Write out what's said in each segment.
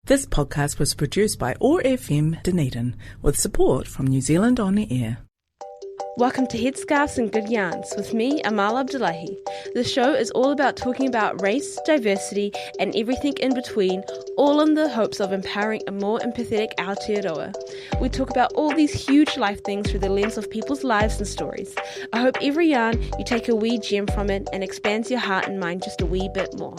This podcast was produced by OAR FM Dunedin with support from New Zealand On Air. Welcome to Headscarves and Good Yarns with me, Amal. The show is all about talking about race, diversity and everything in between, all in the hopes of empowering a more empathetic Aotearoa. We talk about all these huge life things through the lens of people's lives and stories. I hope every yarn you take a wee gem from it and expands your heart and mind just a wee bit more.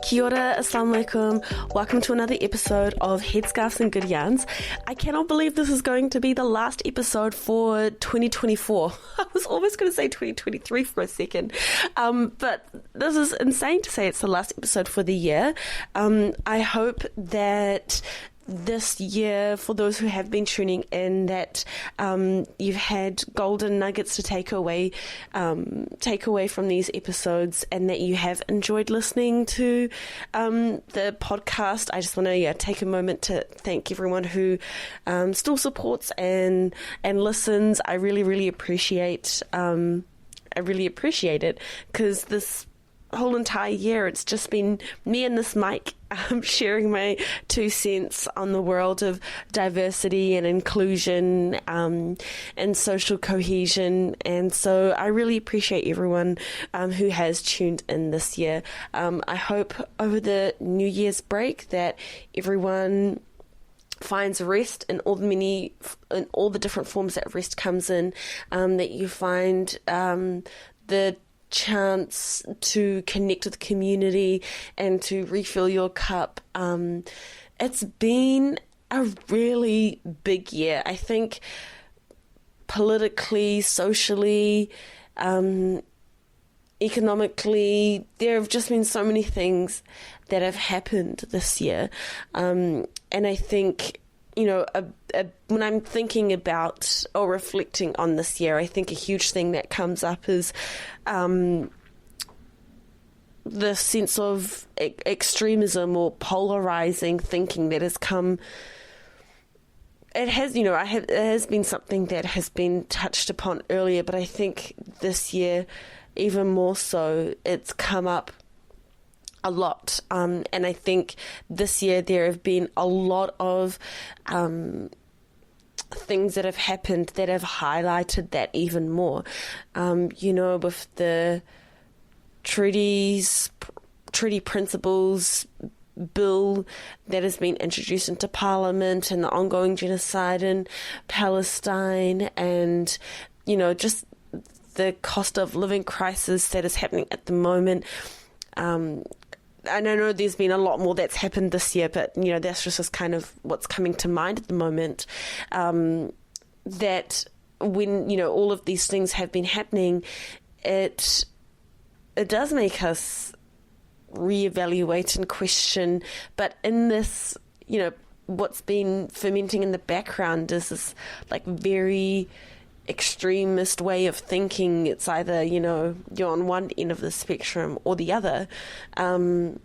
Kia ora, assalamu alaikum. Welcome to another episode of Headscarves and Good Yarns. I cannot believe this is going to be the last episode for 2024. I was almost going to say 2023 for a second. But this is insane to say it's the last episode for the year. I hope that this year, for those who have been tuning in, that you've had golden nuggets to take away from these episodes, and that you have enjoyed listening to the podcast. I just want to take a moment to thank everyone who still supports and listens. I really appreciate it, because this whole entire year it's just been me and this mic sharing my 2 cents on the world of diversity and inclusion and social cohesion. And so I really appreciate everyone who has tuned in this year. I hope over the New Year's break that everyone finds rest in all the different forms that rest comes in, that you find the chance to connect with the community and to refill your cup. It's been a really big year. I think politically, socially, economically, there have just been so many things that have happened this year. And I think, when I'm thinking about or reflecting on this year, I think a huge thing that comes up is the sense of extremism or polarizing thinking that has come. It has been something that has been touched upon earlier, but I think this year, even more so, it's come up a lot. And I think this year there have been a lot of things that have happened that have highlighted that even more. With the treaty principles bill that has been introduced into Parliament, and the ongoing genocide in Palestine, and just the cost of living crisis that is happening at the moment. I know there's been a lot more that's happened this year, but that's just kind of what's coming to mind at the moment. That when all of these things have been happening, it does make us reevaluate and question. But in this, what's been fermenting in the background is this very extremist way of thinking. It's either you're on one end of the spectrum or the other, and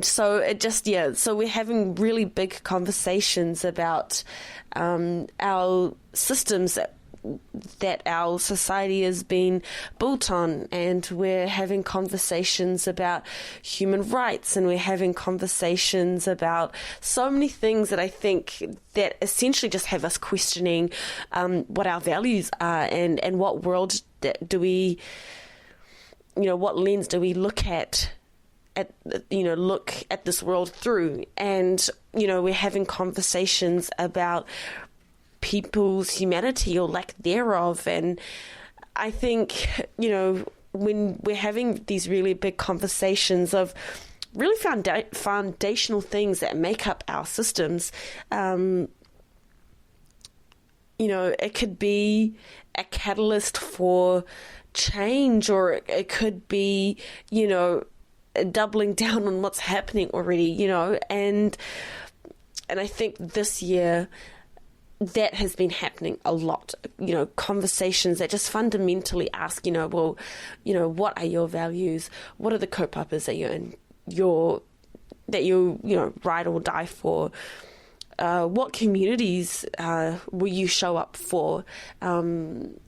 so it just so we're having really big conversations about our systems that our society has been built on, and we're having conversations about human rights, and we're having conversations about so many things that I think that essentially just have us questioning what our values are, and what world do we, what lens do we look at this world through. And we're having conversations about people's humanity or lack thereof. And I think, when we're having these really big conversations of really foundational things that make up our systems, it could be a catalyst for change, or it could be, doubling down on what's happening already, and I think this year that has been happening a lot, conversations that just fundamentally ask, what are your values? What are the co-papas that you ride or die for? What communities will you show up for? And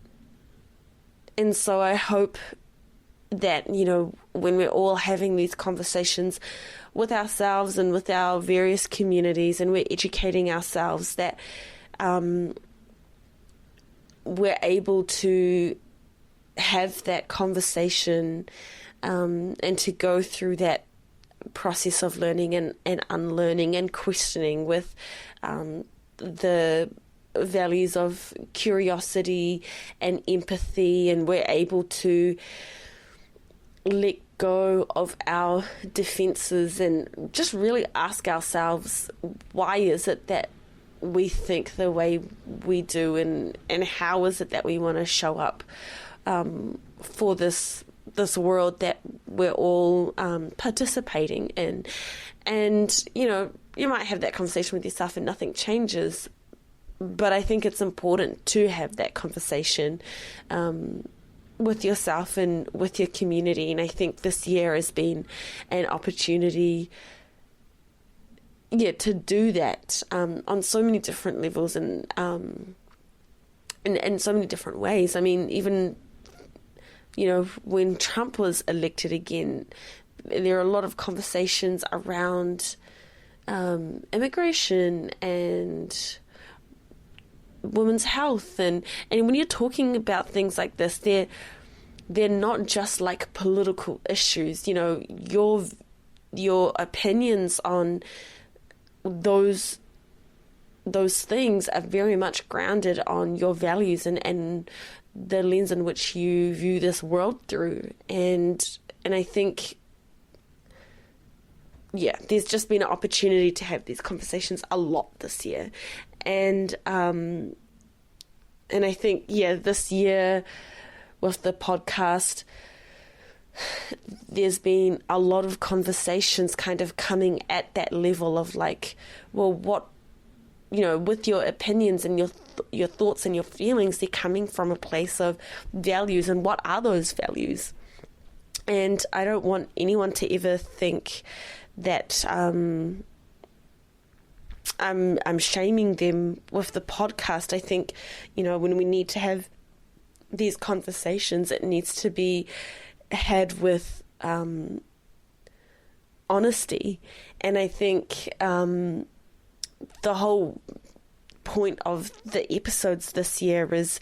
so I hope that, you know, when we're all having these conversations with ourselves and with our various communities, and we're educating ourselves, that we're able to have that conversation and to go through that process of learning and unlearning and questioning with the values of curiosity and empathy, and we're able to let go of our defenses and just really ask ourselves, why is it that we think the way we do, and how is it that we want to show up for this world that we're all participating in. And, you know, you might have that conversation with yourself and nothing changes, but I think it's important to have that conversation with yourself and with your community. And I think this year has been an opportunity to do that on so many different levels and in so many different ways. I mean, even, you know, when Trump was elected again, there are a lot of conversations around immigration and women's health, and when you're talking about things like this, they're not just like political issues. You know, your opinions on those things are very much grounded on your values and the lens in which you view this world through. And I think, there's just been an opportunity to have these conversations a lot this year. And I think, this year with the podcast, there's been a lot of conversations kind of coming at that level of like, well, what, you know, with your opinions and your thoughts and your feelings, they're coming from a place of values, and what are those values? And I don't want anyone to ever think that I'm shaming them with the podcast. I think, you know, when we need to have these conversations, it needs to be had with honesty. And I think the whole point of the episodes this year is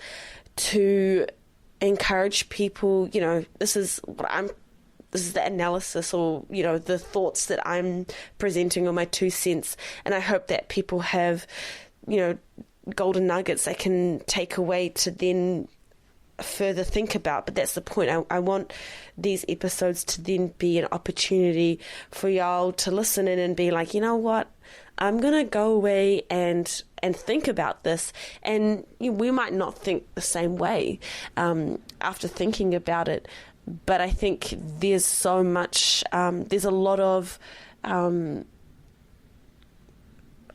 to encourage people, you know, this is the analysis, or, you know, the thoughts that I'm presenting, or my 2 cents. And I hope that people have, you know, golden nuggets they can take away to then further think about. But that's the point. I want these episodes to then be an opportunity for y'all to listen in and be like, you know what, I'm going to go away and think about this. And we might not think the same way after thinking about it. But I think there's so much, there's a lot of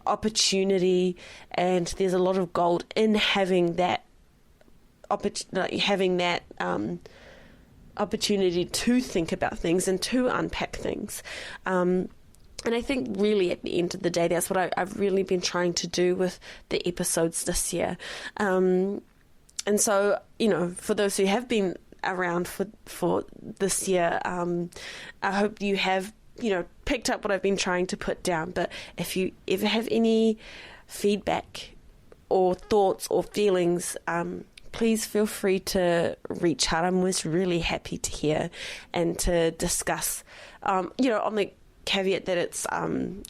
opportunity, and there's a lot of gold in having that opportunity to think about things and to unpack things. And I think really at the end of the day, that's what I've really been trying to do with the episodes this year. And so, you know, for those who have been around for this year, I hope you have, you know, picked up what I've been trying to put down. But if you ever have any feedback or thoughts or feelings, please feel free to reach out. I'm always really happy to hear and to discuss, you know, on the caveat that it's done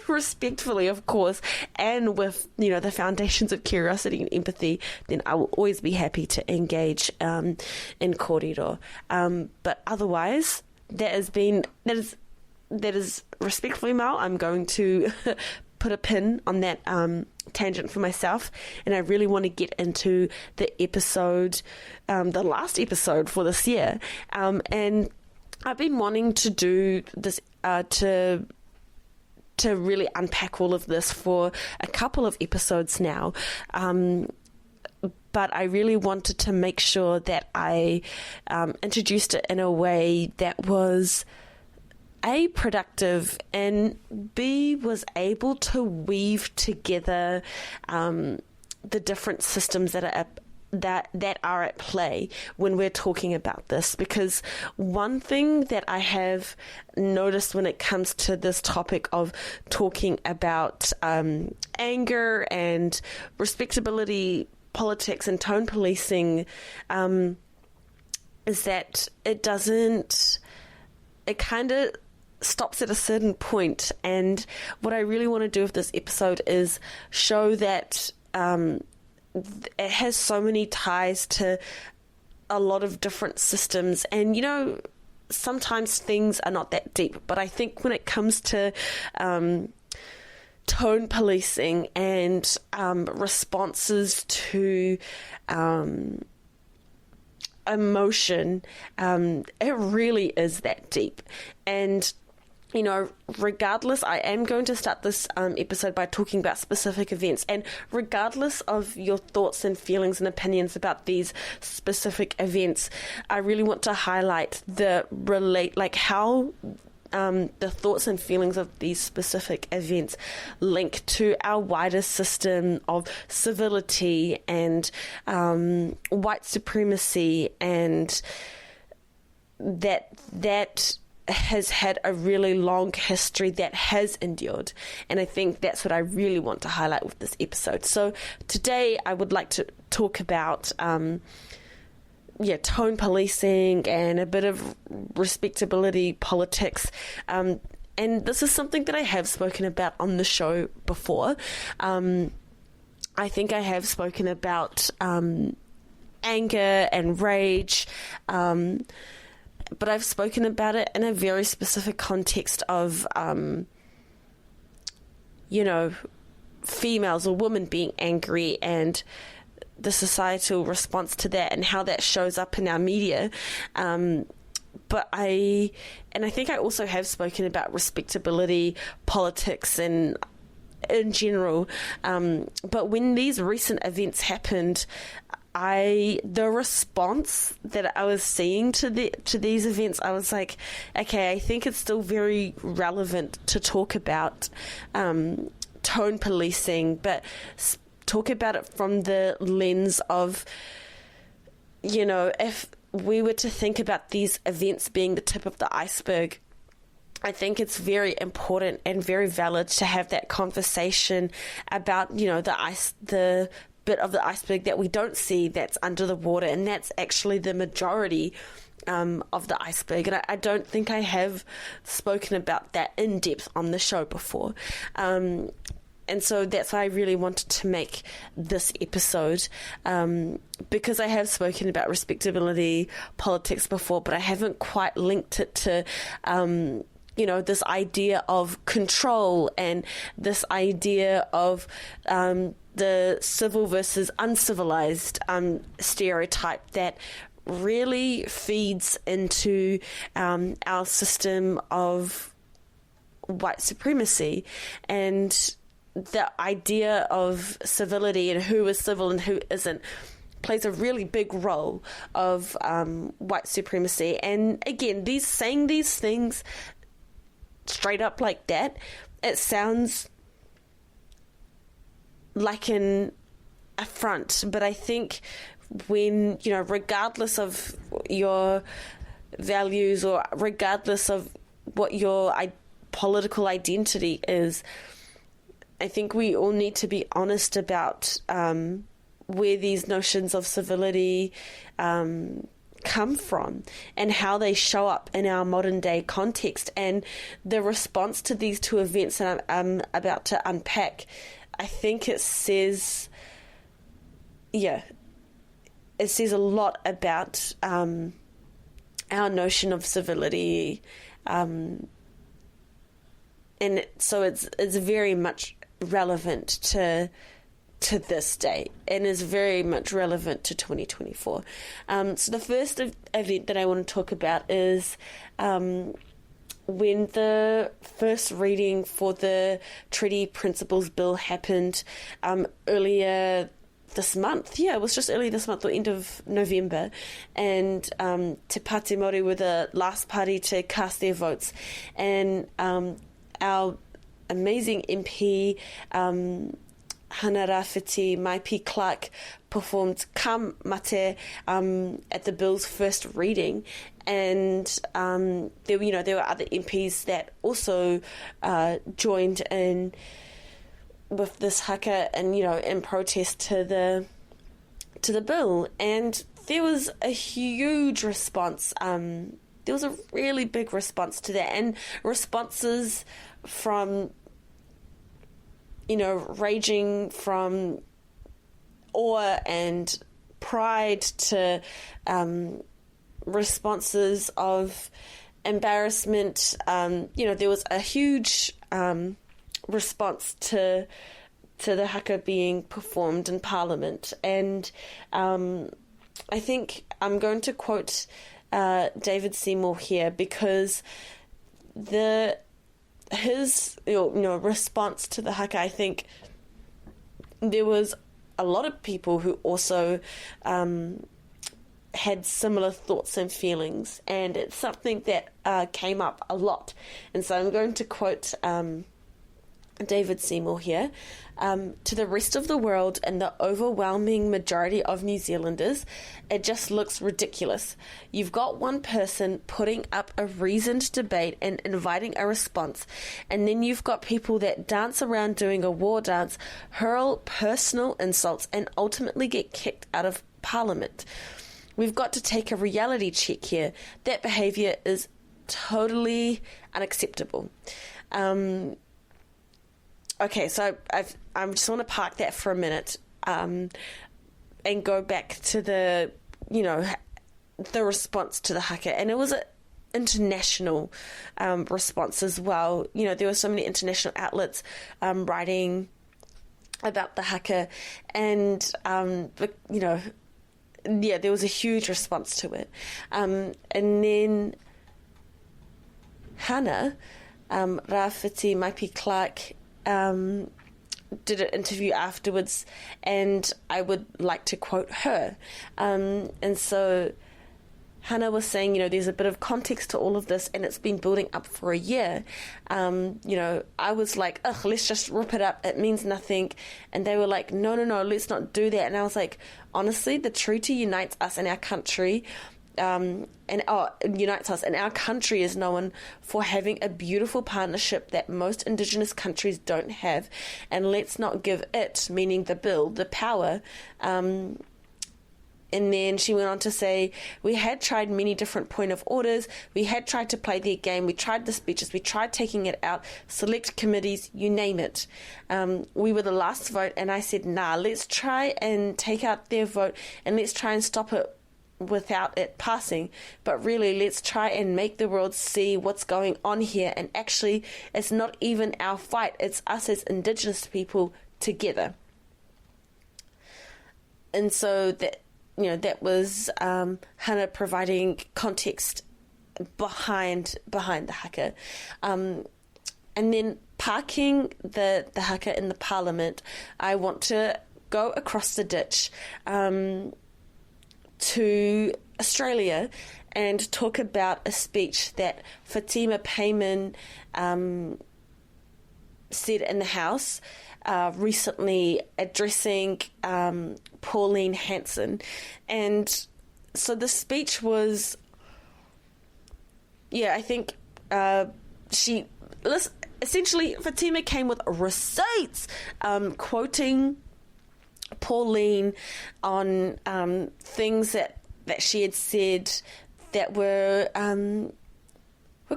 respectfully, of course, and with, you know, the foundations of curiosity and empathy, then I will always be happy to engage in kōrero. But otherwise, that is respectfully, Mal, I'm going to put a pin on that tangent for myself, and I really want to get into the episode, the last episode for this year, and I've been wanting to do this to really unpack all of this for a couple of episodes now, but I really wanted to make sure that I introduced it in a way that was A, productive, and B, was able to weave together the different systems that are that are at play when we're talking about this, because one thing that I have noticed when it comes to this topic of talking about anger and respectability, politics and tone policing is that it kind of stops at a certain point. And what I really want to do with this episode is show that it has so many ties to a lot of different systems, and sometimes things are not that deep, but I think when it comes to tone policing and responses to emotion, it really is that deep. And regardless, I am going to start this episode by talking about specific events, and regardless of your thoughts and feelings and opinions about these specific events, I really want to highlight how the thoughts and feelings of these specific events link to our wider system of civility and white supremacy, and that has had a really long history that has endured. And I think that's what I really want to highlight with this episode. So today I would like to talk about tone policing and a bit of respectability politics. And this is something that I have spoken about on the show before. I think I have spoken about anger and rage, but I've spoken about it in a very specific context of, females or women being angry and the societal response to that and how that shows up in our media. But I think I also have spoken about respectability, politics, and in general. But when these recent events happened, the response that I was seeing to these events, I was like, okay, I think it's still very relevant to talk about tone policing, but talk about it from the lens of, if we were to think about these events being the tip of the iceberg, I think it's very important and very valid to have that conversation about, the bit of the iceberg that we don't see that's under the water, and that's actually the majority of the iceberg. And I don't think I have spoken about that in depth on the show before. And so that's why I really wanted to make this episode, because I have spoken about respectability politics before, but I haven't quite linked it to this idea of control and this idea of the civil versus uncivilized stereotype that really feeds into our system of white supremacy. And the idea of civility and who is civil and who isn't plays a really big role of white supremacy. And again, saying these things straight up like that, it sounds like an affront. But I think when, regardless of your values or regardless of what your political identity is, I think we all need to be honest about where these notions of civility come from and how they show up in our modern day context. And the response to these two events that I'm about to unpack, I think it says a lot about our notion of civility, and so it's very much relevant to this day and is very much relevant to 2024. So the first event that I want to talk about is when the first reading for the Treaty Principles Bill happened earlier this month. Yeah, it was just earlier this month, or end of November. And Te Pāti Māori were the last party to cast their votes. And our amazing MP, Hana Rāwhiti Maipi Clark performed Ka Mate at the bill's first reading, and there were other MPs that also joined in with this haka and in protest to the bill, and there was a huge response. There was a really big response to that, and responses from ranging from awe and pride to responses of embarrassment. There was a huge response to the haka being performed in Parliament, and I think I'm going to quote David Seymour here, because his response to the haka, I think there was a lot of people who also had similar thoughts and feelings, and it's something that came up a lot. And so I'm going to quote David Seymour here. To the rest of the world and the overwhelming majority of New Zealanders, it just looks ridiculous. You've got one person putting up a reasoned debate and inviting a response, and then you've got people that dance around doing a war dance, hurl personal insults, and ultimately get kicked out of Parliament. We've got to take a reality check here. That behaviour is totally unacceptable. Okay, so I just want to park that for a minute and go back to the response to the haka. And it was an international response as well. There were so many international outlets writing about the haka, and, there was a huge response to it. And then Hana Rāwhiti Maipi Clark did an interview afterwards, and I would like to quote her. And so Hannah was saying, there's a bit of context to all of this, and it's been building up for a year. I was like, let's just rip it up. It means nothing. And they were like, no, let's not do that. And I was like, honestly, the treaty unites us in our country. Unites us, and our country is known for having a beautiful partnership that most Indigenous countries don't have, and let's not give it, meaning the bill, the power. And then she went on to say, we had tried many different point of orders, we had tried to play their game, we tried the speeches, we tried taking it out, select committees, you name it. We were the last vote, and I said, nah, let's try and take out their vote, and let's try and stop it without it passing, but really let's try and make the world see what's going on here, and actually it's not even our fight, it's us as Indigenous people together. And so that was Hannah providing context behind the haka, and then parking the haka in the Parliament. I want to go across the ditch to Australia and talk about a speech that Fatima Payman said in the House recently, addressing Pauline Hanson. And so the speech was, I think essentially Fatima came with receipts quoting Pauline on things that she had said that were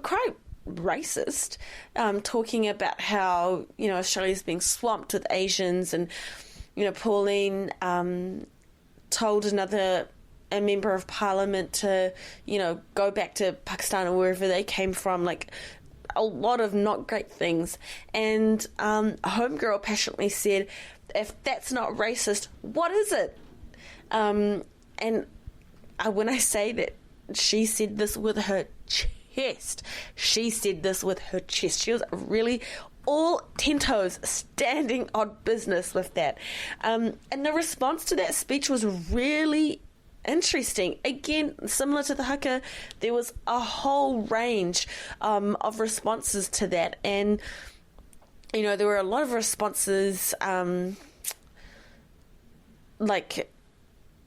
quite racist, talking about how Australia's being swamped with Asians, and Pauline told a member of Parliament to go back to Pakistan or wherever they came from, like a lot of not great things. And Homegirl passionately said, if that's not racist, what is it? And when I say that she said this with her chest, she was really all 10 toes standing on business with that. And the response to that speech was really interesting. Again, similar to the haka, there was a whole range of responses to that. And there were a lot of responses like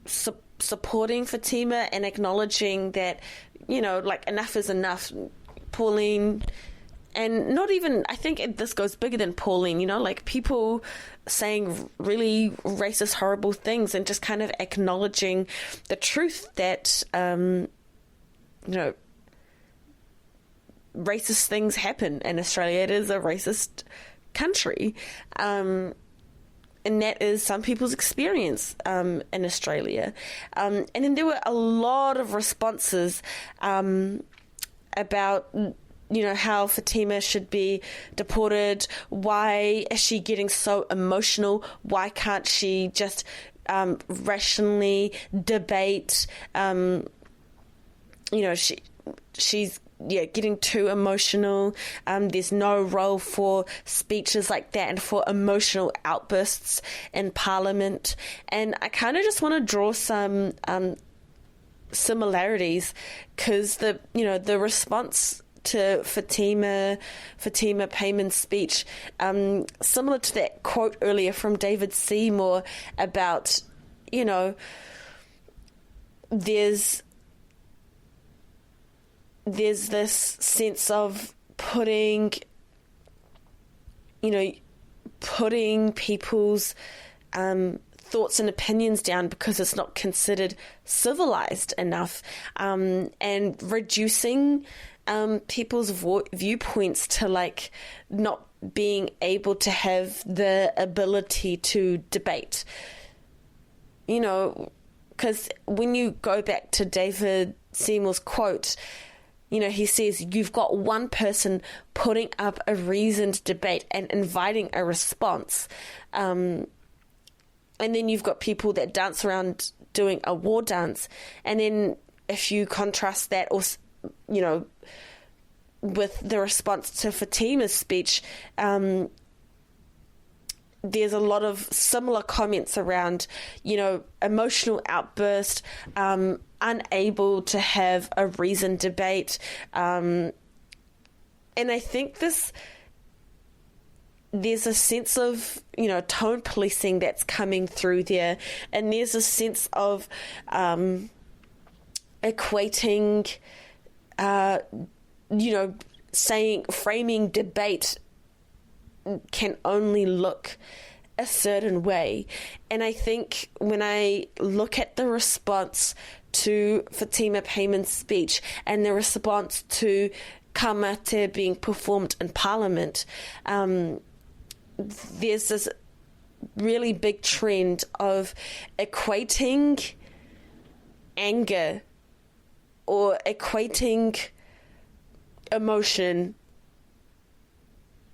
supporting Fatima and acknowledging that, like, enough is enough. Pauline, and not even, I think this goes bigger than Pauline, like people saying really racist, horrible things, and just kind of acknowledging the truth that, racist things happen in Australia. It is a racist country. And that is some people's experience in Australia. And then there were a lot of responses about, how Fatima should be deported. Why is she getting so emotional? Why can't she just rationally debate? She's getting too emotional. There's no role for speeches like that and for emotional outbursts in Parliament. And I kind of just want to draw some similarities, because the response to Fatima Payman's speech, similar to that quote earlier from David Seymour about, there's this sense of putting people's thoughts and opinions down because it's not considered civilized enough, and reducing people's viewpoints to, like, not being able to have the ability to debate. Because when you go back to David Seymour's quote, he says, you've got one person putting up a reasoned debate and inviting a response. And then you've got people that dance around doing a war dance. And then if you contrast that, or, with the response to Fatima's speech, there's a lot of similar comments around, emotional outburst, unable to have a reasoned debate. And I think there's a sense of, tone policing that's coming through there. And there's a sense of equating, framing debate can only look a certain way. And I think when I look at the response to Fatima Payman's speech and the response to Kamate being performed in Parliament, there's this really big trend of equating anger or equating emotion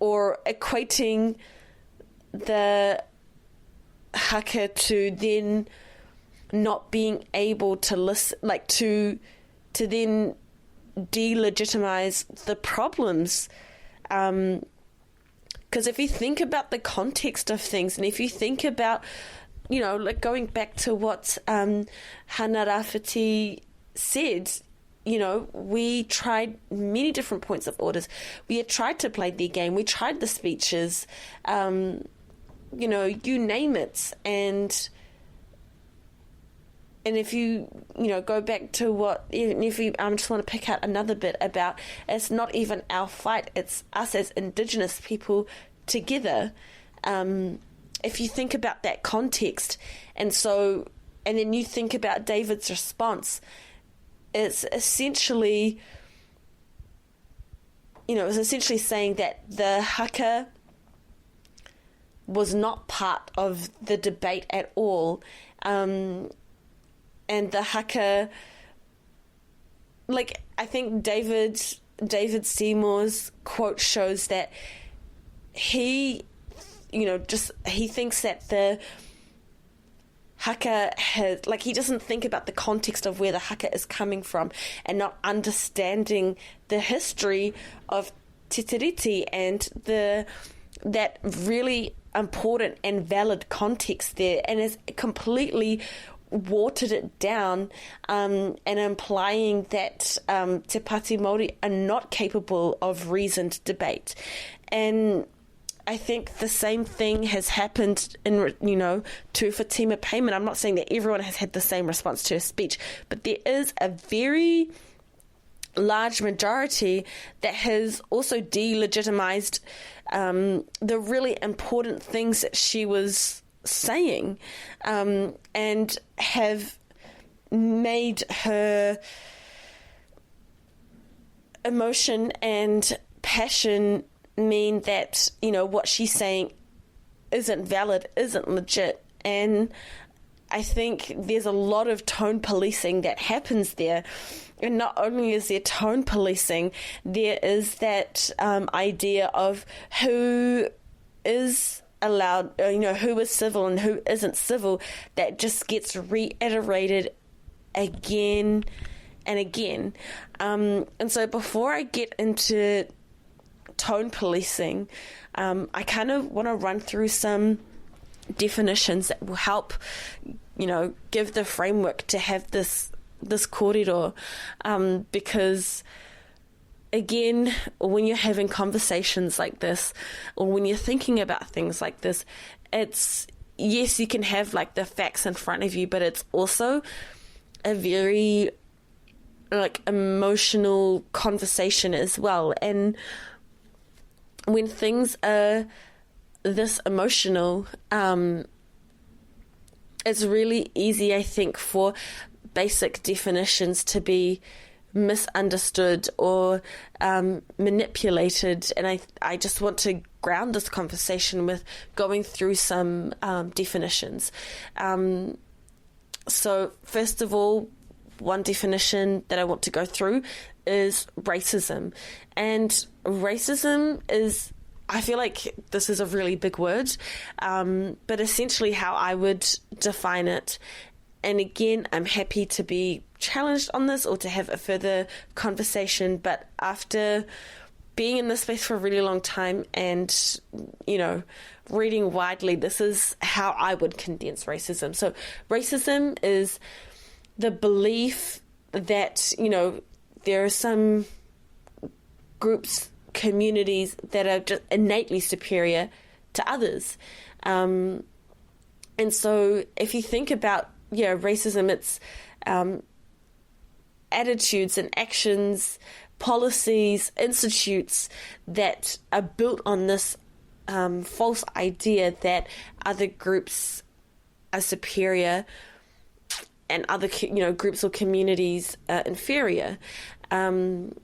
or equating the haka to then not being able to listen, like to then delegitimize the problems. Because if you think about the context of things, and if you think about, like going back to what Hana Rafferty said, we tried many different points of orders. We had tried to play their game. We tried the speeches, you name it. And if you, go back to what, even if you, I just want to pick out another bit about, it's not even our fight, it's us as Indigenous people together. If you think about that context, and then you think about David's response, it's essentially, saying that the haka was not part of the debate at all. And the haka, like, I think David Seymour's quote shows that he thinks that the haka has, like, he doesn't think about the context of where the haka is coming from and not understanding the history of Te Tiriti and that really important and valid context there, and has completely watered it down, and implying that Te Pāti Māori are not capable of reasoned debate. And I think the same thing has happened to Fatima Payman. I'm not saying that everyone has had the same response to her speech, but there is a very large majority that has also delegitimized the really important things that she was saying, and have made her emotion and passion mean that, what she's saying isn't valid, isn't legit. And I think there's a lot of tone policing that happens there. And not only is there tone policing, there is that idea of who is allowed, who is civil and who isn't civil, that just gets reiterated again and again. And so before I get into tone policing, I kind of want to run through some definitions that will help, give the framework to have this kōrero, because again, when you're having conversations like this, or when you're thinking about things like this, it's, yes, you can have like the facts in front of you, but it's also a very emotional conversation as well. And when things are this emotional, it's really easy, I think, for basic definitions to be misunderstood or manipulated. And I just want to ground this conversation with going through some definitions. So first of all, one definition that I want to go through is racism. And racism is, I feel like this is a really big word, but essentially how I would define it. And again, I'm happy to be challenged on this or to have a further conversation. But after being in this space for a really long time and, reading widely, this is how I would condense racism. So racism is the belief that, there are some groups, communities that are just innately superior to others. And so if you think about, racism, it's attitudes and actions, policies, institutes that are built on this false idea that other groups are superior and other, groups or communities are inferior. And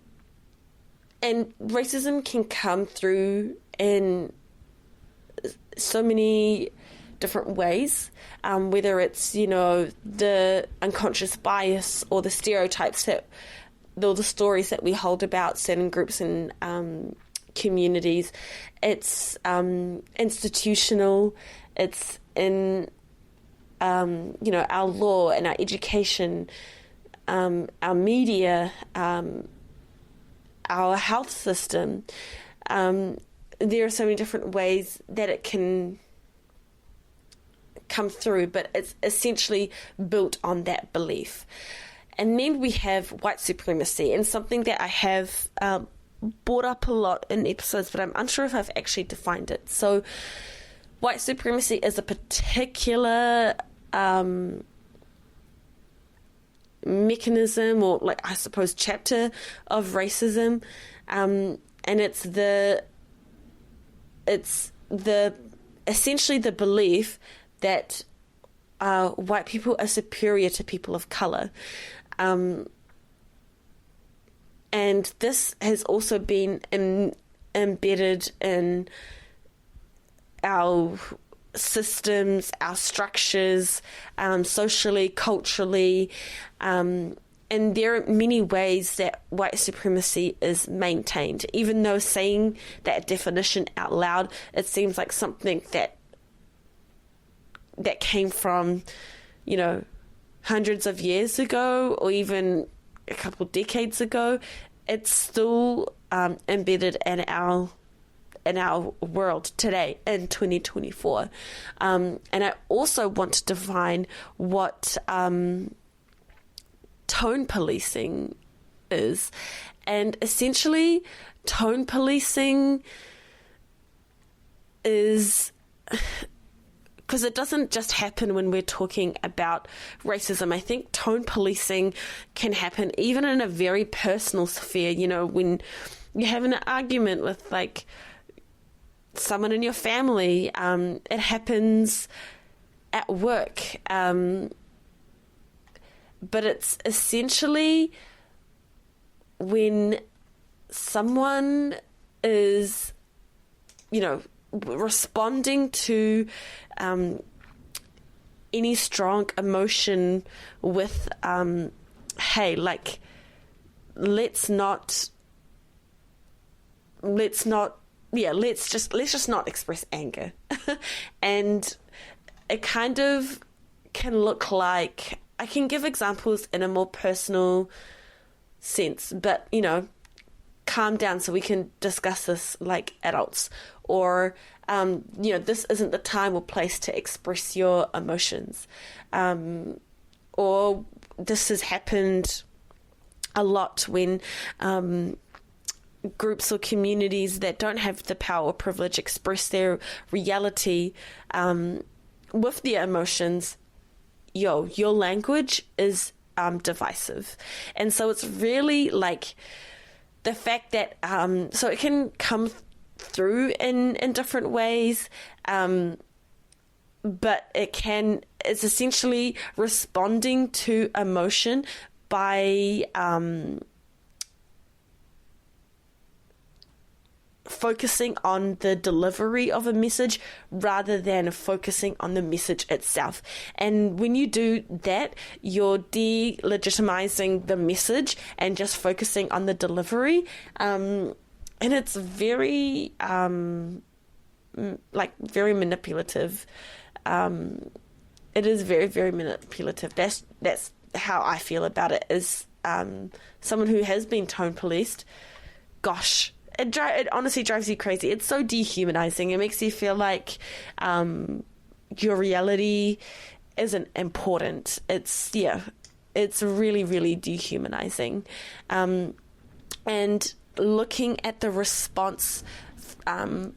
racism can come through in so many different ways, whether it's, the unconscious bias or the stereotypes or the stories that we hold about certain groups and communities. It's institutional, it's in, our law and our education, our media, our health system. There are so many different ways that it can come through, but it's essentially built on that belief. And then we have white supremacy, and something that I have brought up a lot in episodes, but I'm unsure if I've actually defined it. So white supremacy is a particular mechanism, or I suppose chapter of racism, and it's the essentially the belief that white people are superior to people of color. And this has also been embedded in our systems, our structures, socially, culturally, and there are many ways that white supremacy is maintained. Even though saying that definition out loud, it seems like something that came from, hundreds of years ago or even a couple decades ago. It's still embedded in our world today in 2024. And I also want to define what tone policing is. And essentially, tone policing is, because it doesn't just happen when we're talking about racism. I think tone policing can happen even in a very personal sphere. You know, when you're having an argument with like someone in your family, it happens at work. But it's essentially when someone is, you know, responding to any strong emotion with, hey, like, let's just not express anger. And it kind of can look like, I can give examples in a more personal sense, but, you know, calm down so we can discuss this like adults. Or, you know, this isn't the time or place to express your emotions. Or this has happened a lot when groups or communities that don't have the power or privilege express their reality with their emotions. Your language is divisive. And so it's really like the fact that, so it can come through in different ways, but it's essentially responding to emotion by focusing on the delivery of a message rather than focusing on the message itself. And when you do that, you're delegitimizing the message and just focusing on the delivery. And it's very, very manipulative. It is very, very manipulative. That's how I feel about it, is someone who has been tone policed. Gosh, it honestly drives you crazy. It's so dehumanizing. It makes you feel like your reality isn't important. It's really, really dehumanizing. And looking at the response to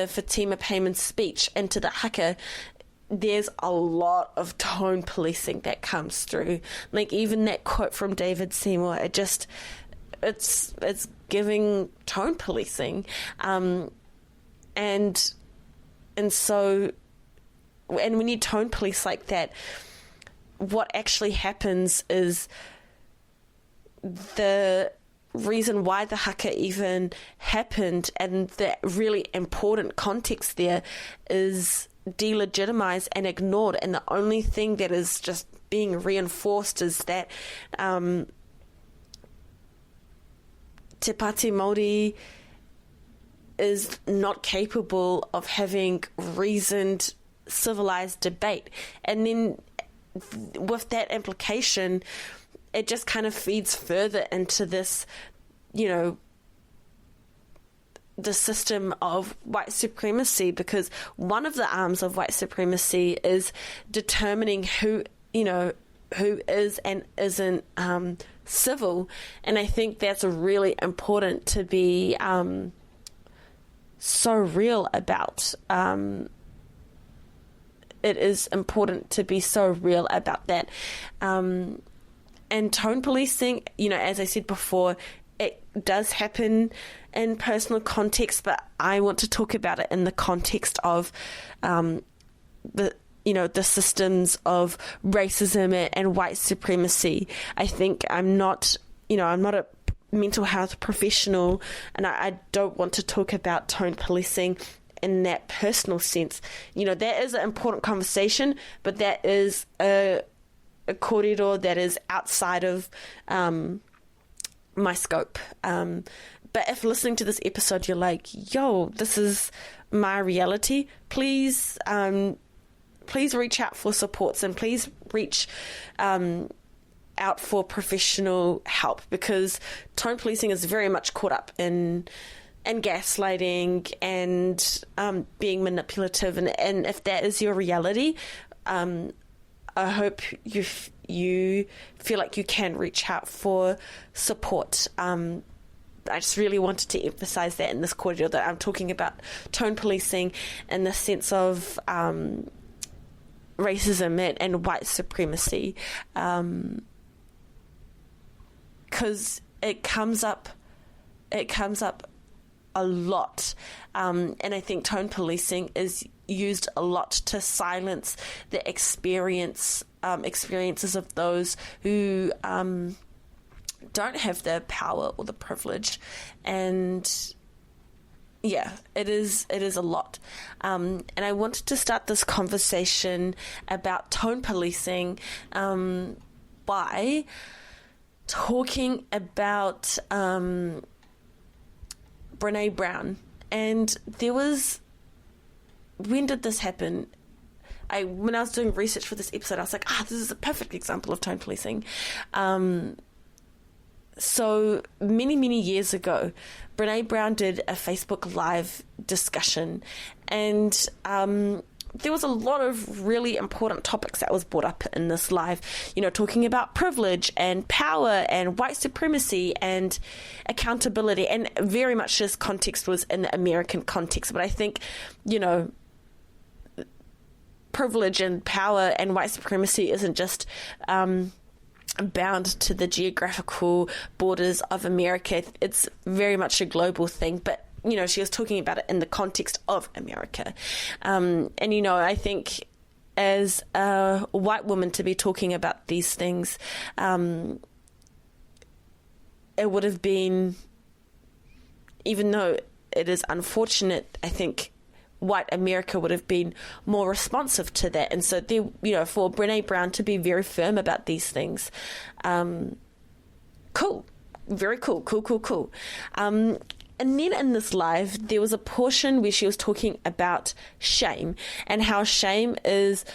Fatima Payman's speech and to the haka, there's a lot of tone policing that comes through. Like even that quote from David Seymour, it's giving tone policing. And so when you tone police like that, what actually happens is the reason why the haka even happened and the really important context there is delegitimized and ignored, and the only thing that is just being reinforced is that Te Pāti Māori is not capable of having reasoned, civilized debate. And then with that implication, it just kind of feeds further into this, you know, the system of white supremacy, because one of the arms of white supremacy is determining who is and isn't civil. And I think that's really important to be so real about. It is important to be so real about that. And tone policing, you know, as I said before, it does happen in personal context, but I want to talk about it in the context of the systems of racism and white supremacy. I think I'm not a mental health professional, and I don't want to talk about tone policing in that personal sense. You know, that is an important conversation, but that is a corridor that is outside of my scope. But if listening to this episode you're like, yo, this is my reality, please reach out for supports, and please reach out for professional help, because tone policing is very much caught up in gaslighting and being manipulative, and if that is your reality, I hope you feel like you can reach out for support. I just really wanted to emphasize that in this cordial, that I'm talking about tone policing in the sense of racism and white supremacy, because it comes up a lot, and I think tone policing is used a lot to silence the experiences of those who don't have the power or the privilege. And yeah, it is a lot. And I wanted to start this conversation about tone policing by talking about Brene Brown. And when did this happen? When I was doing research for this episode, I was like, this is a perfect example of tone policing. So many years ago, Brene Brown did a Facebook Live discussion, and there was a lot of really important topics that was brought up in this live, talking about privilege and power and white supremacy and accountability. And very much this context was in the American context. But I think, privilege and power and white supremacy isn't just bound to the geographical borders of America. It's very much a global thing. But she was talking about it in the context of America. And, I think as a white woman to be talking about these things, it would have been, even though it is unfortunate, I think white America would have been more responsive to that. And so, for Brene Brown to be very firm about these things, cool. Very cool. Cool. And then in this live, there was a portion where she was talking about shame and how shame is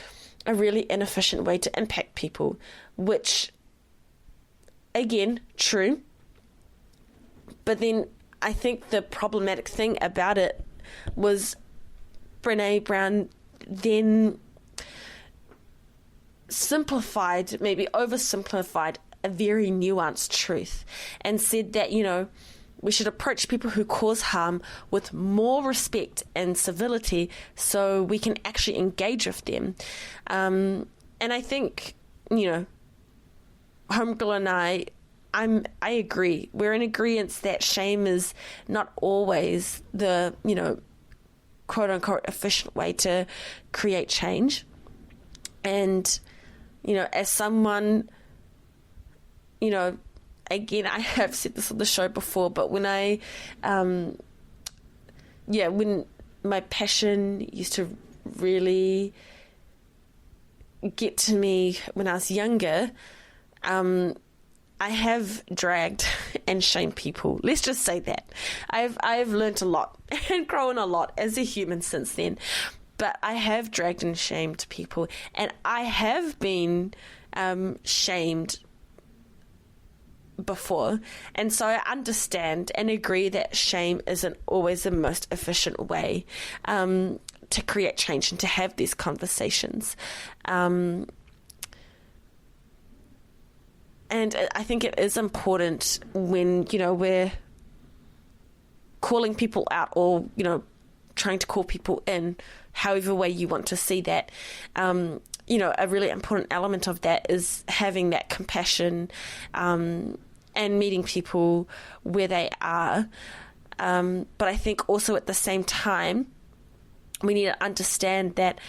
a really inefficient way to impact people, which, again, true. But then I think the problematic thing about it was Brene Brown then simplified, maybe oversimplified, a very nuanced truth and said that, we should approach people who cause harm with more respect and civility so we can actually engage with them. And I think, Homegirl and I agree. We're in agreement that shame is not always the, quote unquote efficient way to create change. And, as someone, again, I have said this on the show before, but when when my passion used to really get to me when I was younger, I have dragged and shamed people. Let's just say that. I've learnt a lot and grown a lot as a human since then. But I have dragged and shamed people, and I have been shamed before, and so I understand and agree that shame isn't always the most efficient way to create change and to have these conversations. And I think it is important when, we're calling people out or, trying to call people in, however way you want to see that. A really important element of that is having that compassion and meeting people where they are. But I think also at the same time, we need to understand that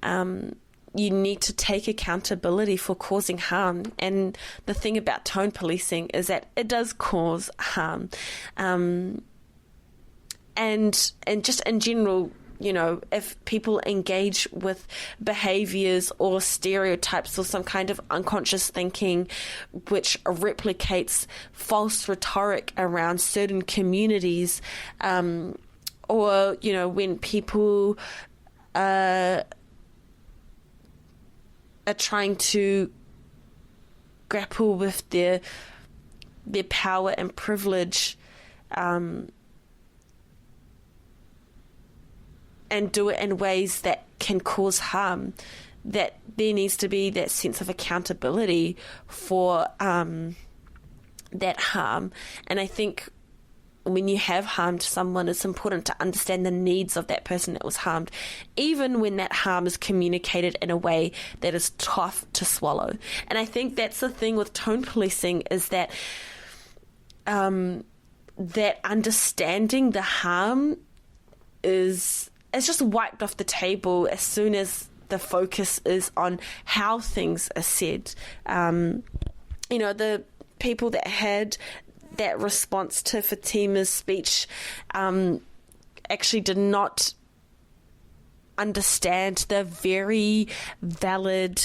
you need to take accountability for causing harm. And the thing about tone policing is that it does cause harm. And just in general, if people engage with behaviors or stereotypes or some kind of unconscious thinking which replicates false rhetoric around certain communities, or, when people are trying to grapple with their power and privilege, and do it in ways that can cause harm, that there needs to be that sense of accountability for that harm. And I think when you have harmed someone, it's important to understand the needs of that person that was harmed, even when that harm is communicated in a way that is tough to swallow. And I think that's the thing with tone policing, is that that understanding the harm is just wiped off the table as soon as the focus is on how things are said. The people that had that response to Fatima's speech actually did not understand the very valid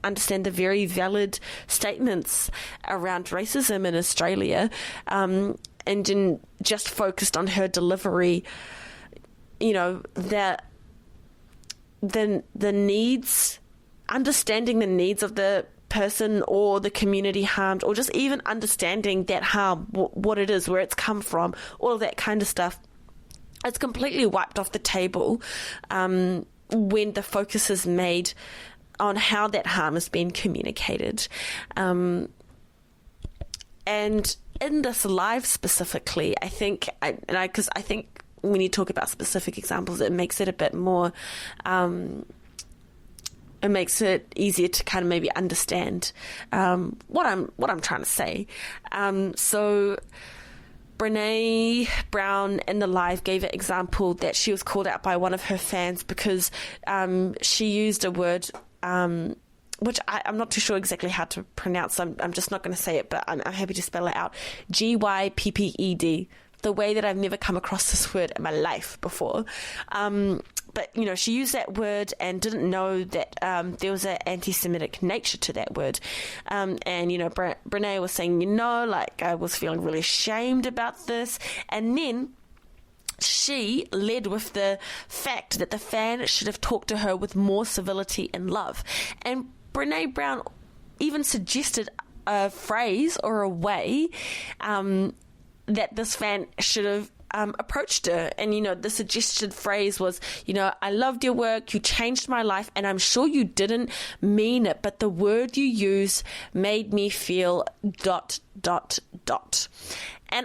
understand the very valid statements around racism in Australia, and didn't just focused on her delivery. That the needs, understanding the needs of the person or the community harmed, or just even understanding that harm, what it is, where it's come from, all of that kind of stuff, it's completely wiped off the table when the focus is made on how that harm has been communicated. And in this live specifically, I think, because I think when you talk about specific examples, it makes it a bit more, it makes it easier to kind of maybe understand what I'm trying to say. So Brene Brown in the live gave an example that she was called out by one of her fans because she used a word which I'm not too sure exactly how to pronounce. I'm just not going to say it, but I'm happy to spell it out. GYPPED. The way that I've never come across this word in my life before. But, she used that word and didn't know that there was an anti-Semitic nature to that word. And, Brene was saying, I was feeling really ashamed about this. And then she led with the fact that the fan should have talked to her with more civility and love. And Brene Brown even suggested a phrase or a way that this fan should have approached her. And, the suggested phrase was, I loved your work, you changed my life, and I'm sure you didn't mean it, but the word you used made me feel ... And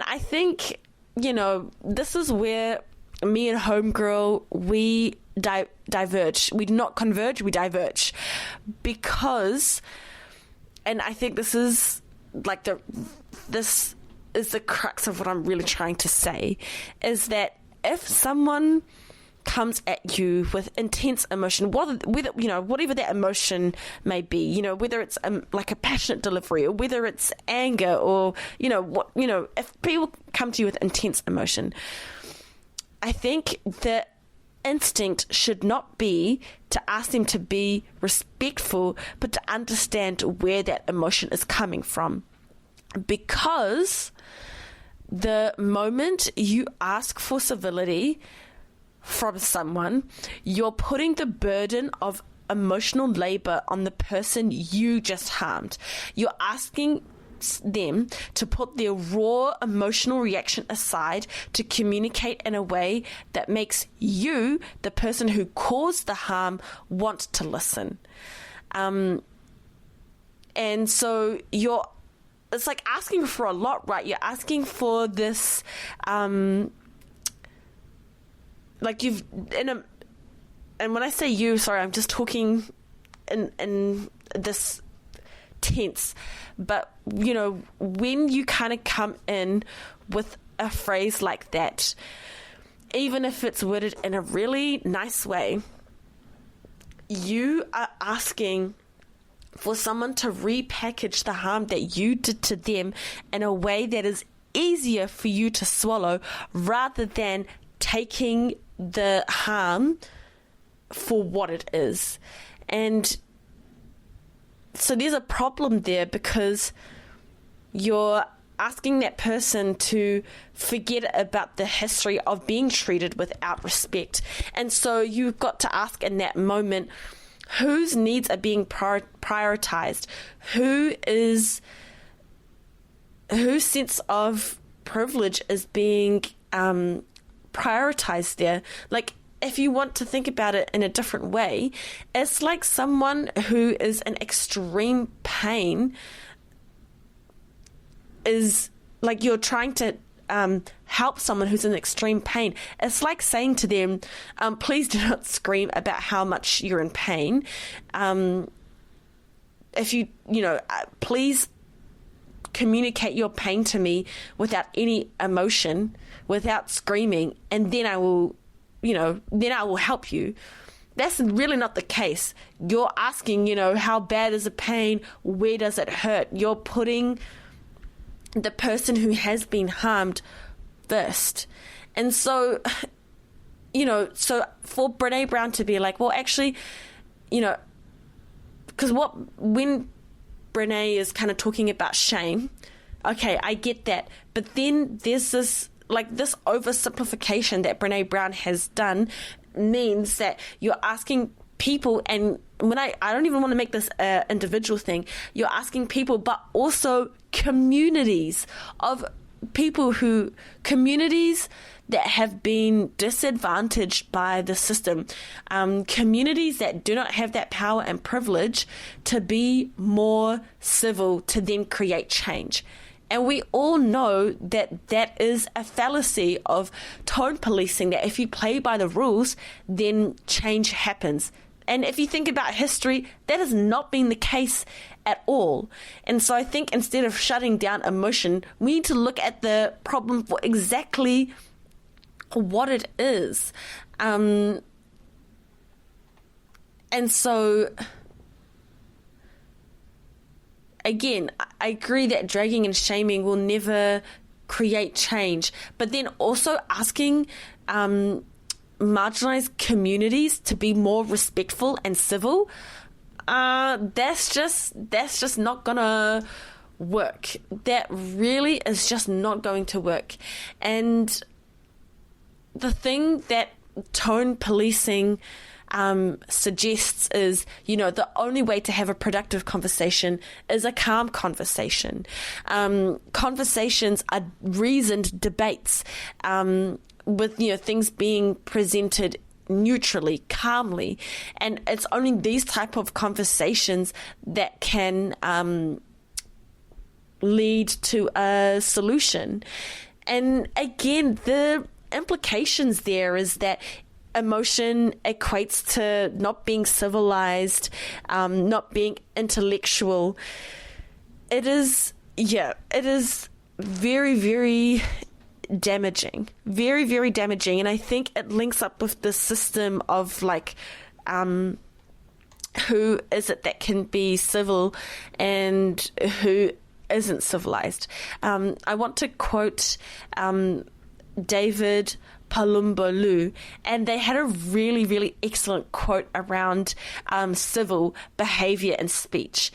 I think, this is where me and Homegirl, we diverge. We do not converge, we diverge. Because, and I think this is this is the crux of what I'm really trying to say, is that if someone comes at you with intense emotion, whatever that emotion may be, whether it's like a passionate delivery, or whether it's anger, or if people come to you with intense emotion, I think the instinct should not be to ask them to be respectful, but to understand where that emotion is coming from. Because the moment you ask for civility from someone, you're putting the burden of emotional labor on the person you just harmed. You're asking them to put their raw emotional reaction aside to communicate in a way that makes you, the person who caused the harm, want to listen. And so it's like asking for a lot, right? You're asking for this, and when I say you, sorry, I'm just talking in this tense, but, when you kind of come in with a phrase like that, even if it's worded in a really nice way, you are asking for someone to repackage the harm that you did to them in a way that is easier for you to swallow, rather than taking the harm for what it is. And so there's a problem there, because you're asking that person to forget about the history of being treated without respect. And so you've got to ask in that moment, whose needs are being prioritized? Whose sense of privilege is being prioritized there? Like, if you want to think about it in a different way, it's like someone who is in extreme pain is like you're trying to help someone who's in extreme pain. It's like saying to them, please do not scream about how much you're in pain. If please communicate your pain to me without any emotion, without screaming, and then I will help you. That's really not the case. You're asking, how bad is the pain? Where does it hurt? You're putting the person who has been harmed first. And so, so for Brene Brown to be like, well, actually, because when Brene is kind of talking about shame, okay, I get that. But then there's this oversimplification that Brene Brown has done means that you're asking people, and when I don't even want to make this individual thing, you're asking people, but also communities of people communities that have been disadvantaged by the system, communities that do not have that power and privilege to be more civil, to then create change. And we all know that that is a fallacy of tone policing, that if you play by the rules, then change happens. And if you think about history, that has not been the case at all. And so I think instead of shutting down emotion, we need to look at the problem for exactly what it is. And so, again, I agree that dragging and shaming will never create change. But then also asking marginalized communities to be more respectful and civil, that's just not gonna work. That really is just not going to work. And the thing that tone policing suggests is, the only way to have a productive conversation is a calm conversation. Conversations are reasoned debates, with things being presented neutrally, calmly, and it's only these type of conversations that can lead to a solution. And again, the implications there is that emotion equates to not being civilized, not being intellectual. It is very, very damaging, very, very damaging. And I think it links up with the system of who is it that can be civil and who isn't civilized. I want to quote David Palumbo, and they had a really, really excellent quote around civil behavior and speech.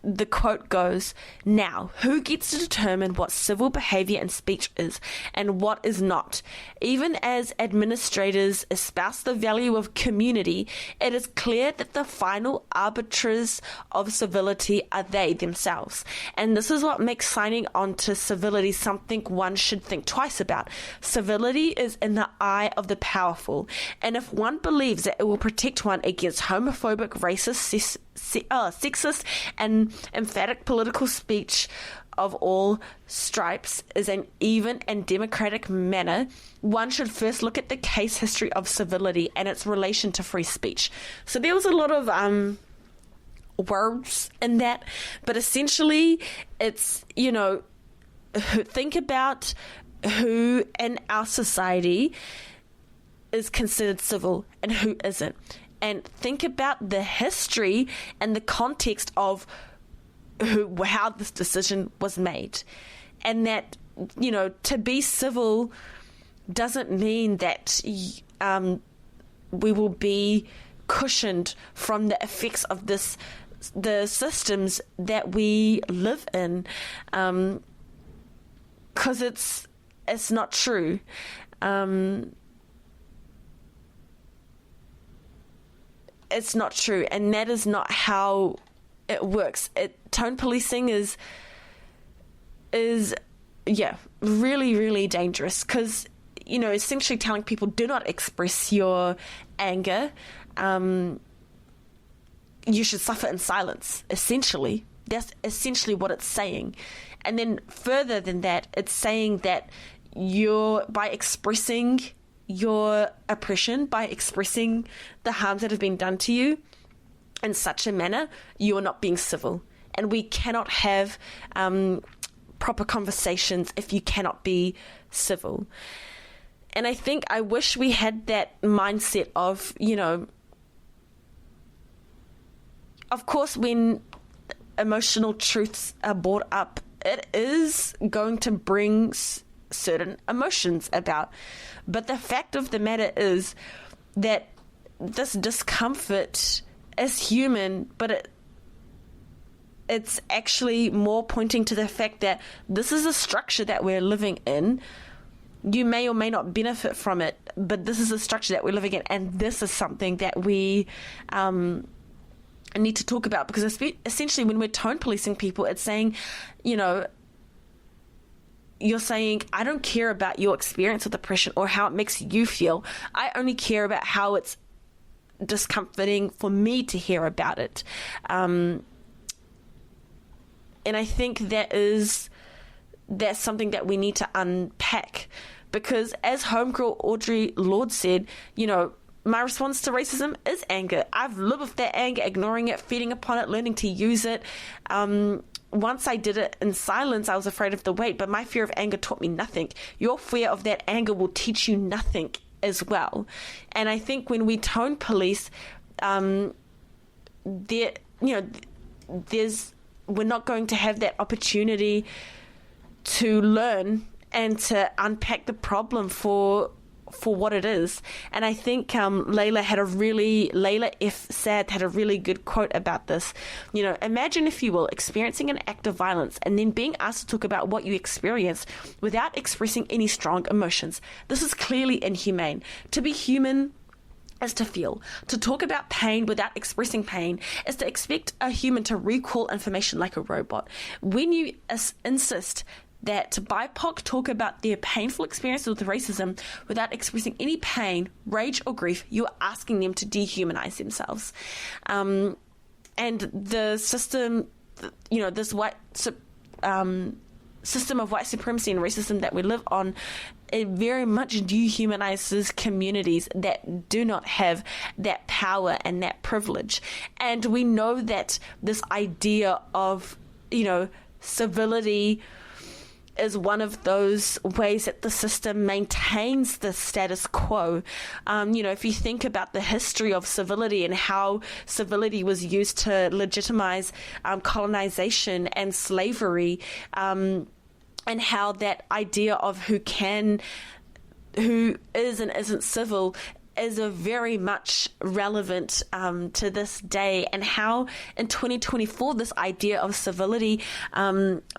The quote goes, "Now, who gets to determine what civil behavior and speech is and what is not? Even as administrators espouse the value of community, it is clear that the final arbiters of civility are they themselves. And this is what makes signing on to civility something one should think twice about. Civility is in the eye of the powerful, and if one believes that it will protect one against homophobic, racist, sexist and emphatic political speech of all stripes is an even and democratic manner, one should first look at the case history of civility and its relation to free speech." So there was a lot of words in that, but essentially it's, think about who in our society is considered civil and who isn't. And think about the history and the context of how this decision was made. And that, to be civil doesn't mean that we will be cushioned from the effects of the systems that we live in. Because it's not true. It's not true, and that is not how it works. Tone policing is really, really dangerous because, essentially telling people do not express your anger, you should suffer in silence, essentially. That's essentially what it's saying. And then further than that, it's saying that by expressing your oppression, by expressing the harms that have been done to you in such a manner, you are not being civil. And we cannot have proper conversations if you cannot be civil. And I wish we had that mindset of, of course, when emotional truths are brought up, it is going to bring certain emotions about. But the fact of the matter is that this discomfort is human, but it's actually more pointing to the fact that this is a structure that we're living in. You may or may not benefit from it, but this is a structure that we're living in, and this is something that we need to talk about, because essentially when we're tone policing people, it's saying, you're saying, I don't care about your experience with oppression or how it makes you feel. I only care about how it's discomforting for me to hear about it. And I think that's something that we need to unpack, because as homegirl Audre Lorde said, my response to racism is anger. I've lived with that anger, ignoring it, feeding upon it, learning to use it. Once I did it in silence, I was afraid of the weight, but my fear of anger taught me nothing. Your fear of that anger will teach you nothing as well. And I think when we tone police, we're not going to have that opportunity to learn and to unpack the problem for what it is. And I think Layla F. Sad had a really good quote about this. Imagine, if you will, experiencing an act of violence and then being asked to talk about what you experienced without expressing any strong emotions. This is clearly inhumane. To be human is to feel. To talk about pain without expressing pain is to expect a human to recall information like a robot. When you insist that BIPOC talk about their painful experiences with racism without expressing any pain, rage, or grief, you are asking them to dehumanize themselves. And the system, this white system of white supremacy and racism that we live on, it very much dehumanizes communities that do not have that power and that privilege. And we know that this idea of, civility is one of those ways that the system maintains the status quo. If you think about the history of civility and how civility was used to legitimize colonization and slavery, and how that idea of who is and isn't civil is a very much relevant to this day, and how in 2024 this idea of civility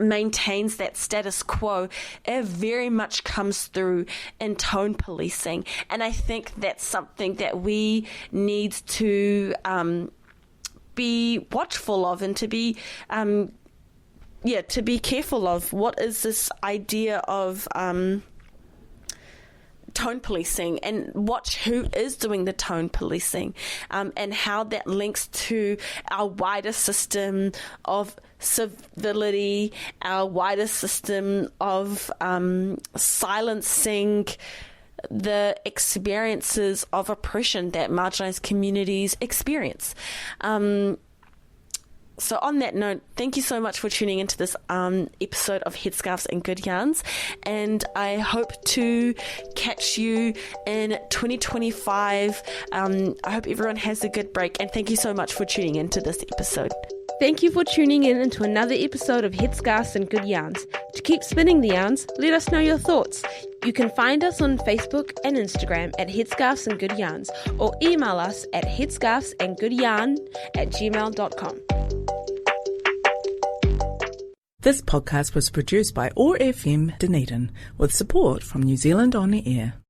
maintains that status quo. It very much comes through in tone policing, and I think that's something that we need to be watchful of, and to be careful of. What is this idea of tone policing, and watch who is doing the tone policing, and how that links to our wider system of civility, our wider system of silencing the experiences of oppression that marginalized communities experience. So on that note, thank you so much for tuning into this episode of Headscarves and Good Yarns, and I hope to catch you in 2025. I hope everyone has a good break, and thank you so much for tuning into this episode. Thank you for tuning in into another episode of Headscarves and Good Yarns. To keep spinning the yarns, let us know your thoughts. You can find us on Facebook and Instagram at Headscarves and Good Yarns, or email us at headscarvesandgoodyarn@gmail.com. This podcast was produced by OAR FM Dunedin with support from New Zealand On the Air.